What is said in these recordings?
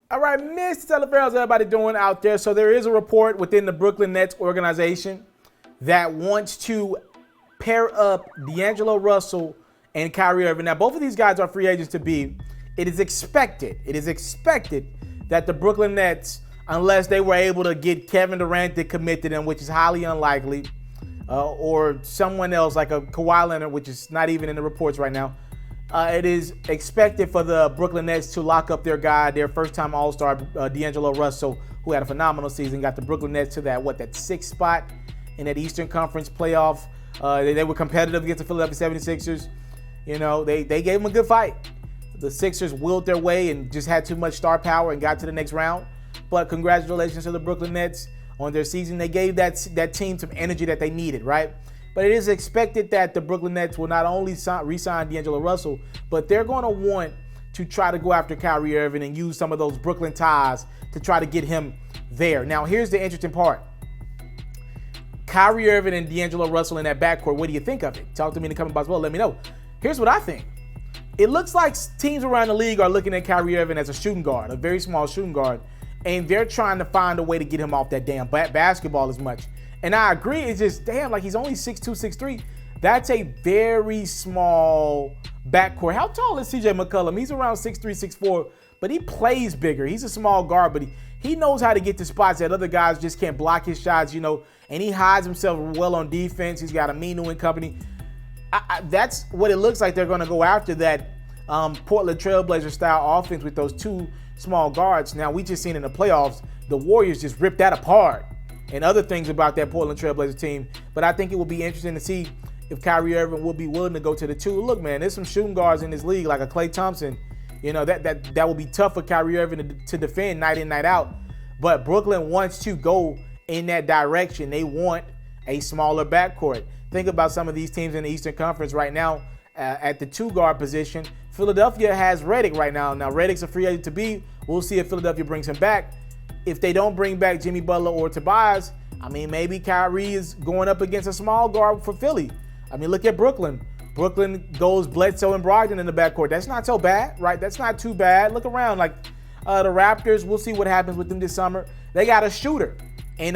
All right, Mr. Taliaferro, how's everybody doing out there? So there is a report within the Brooklyn Nets organization that wants to pair up D'Angelo Russell and Kyrie Irving. Now, both of these guys are free agents to be. It is expected that the Brooklyn Nets, unless they were able to get Kevin Durant to commit to them, which is highly unlikely, or someone else like a Kawhi Leonard, which is not even in the reports right now, it is expected for the Brooklyn Nets to lock up their guy, their first-time All-Star, D'Angelo Russell, who had a phenomenal season, got the Brooklyn Nets to that sixth spot in that Eastern Conference playoff. They were competitive against the Philadelphia 76ers. You know, they gave them a good fight. The Sixers willed their way and just had too much star power and got to the next round. But congratulations to the Brooklyn Nets on their season. They gave that team some energy that they needed, right? But it is expected that the Brooklyn Nets will not only re-sign D'Angelo Russell, but they're going to want to try to go after Kyrie Irving and use some of those Brooklyn ties to try to get him there. Now, here's the interesting part. Kyrie Irving and D'Angelo Russell in that backcourt, what do you think of it? Talk to me in the comment box below. Let me know. Here's what I think. It looks like teams around the league are looking at Kyrie Irving as a shooting guard, a very small shooting guard, and they're trying to find a way to get him off that damn basketball as much. And I agree, it's just, damn, like he's only 6'2", 6'3". That's a very small backcourt. How tall is CJ McCollum? He's around 6'3", 6'4", but he plays bigger. He's a small guard, but he knows how to get to spots that other guys just can't block his shots, you know, and he hides himself well on defense. He's got a mean new company. That's what it looks like they're going to go after, that Portland Trailblazer style offense with those two small guards. Now, we just seen in the playoffs, the Warriors just ripped that apart, and other things about that Portland Trailblazer team. But I think it will be interesting to see if Kyrie Irving will be willing to go to the two. Look, man, there's some shooting guards in this league, like a Klay Thompson. You know, that will be tough for Kyrie Irving to defend night in, night out. But Brooklyn wants to go in that direction. They want a smaller backcourt. Think about some of these teams in the Eastern Conference right now at the two-guard position. Philadelphia has Redick right now. Now, Redick's a free agent to be. We'll see if Philadelphia brings him back. If they don't bring back Jimmy Butler or Tobias, I mean, maybe Kyrie is going up against a small guard for Philly. I mean, look at Brooklyn. Brooklyn goes Bledsoe and Brogdon in the backcourt. That's not so bad, right? That's not too bad. Look around. Like the Raptors, we'll see what happens with them this summer. They got a shooter in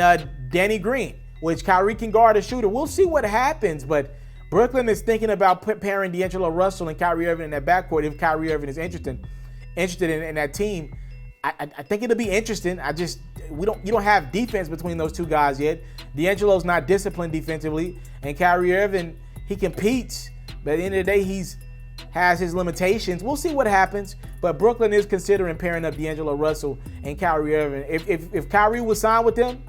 Danny Green, which Kyrie can guard a shooter. We'll see what happens, but Brooklyn is thinking about pairing D'Angelo Russell and Kyrie Irving in that backcourt if Kyrie Irving is interested in that team. I think it'll be interesting. You don't have defense between those two guys yet. D'Angelo's not disciplined defensively, and Kyrie Irving, he competes, but at the end of the day, has his limitations. We'll see what happens, but Brooklyn is considering pairing up D'Angelo Russell and Kyrie Irving. If Kyrie was signed with them,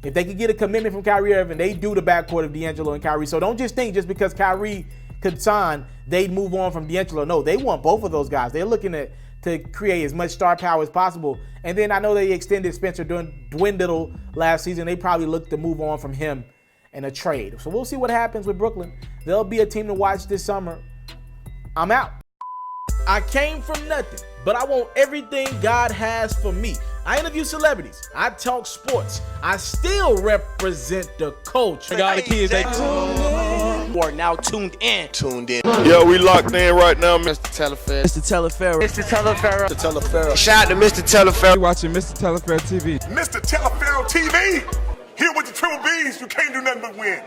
if they could get a commitment from Kyrie Irving, they do the backcourt of D'Angelo and Kyrie. So don't just think just because Kyrie could sign, they'd move on from D'Angelo. No, they want both of those guys. They're looking to create as much star power as possible. And then I know they extended Spencer Dinwiddie last season. They probably look to move on from him in a trade. So we'll see what happens with Brooklyn. They'll be a team to watch this summer. I'm out. I came from nothing, but I want everything God has for me. I interview celebrities. I talk sports. I still represent the culture. All the kids, they are now tuned in. Yo, we locked in right now, Mr. Mr.Taliaferro. Taliaferro. Shout out to Mr. Taliaferro. You're watching Mr.Taliaferro TV. Mr. Taliaferro TV. Here with the triple B's, you can't do nothing but win.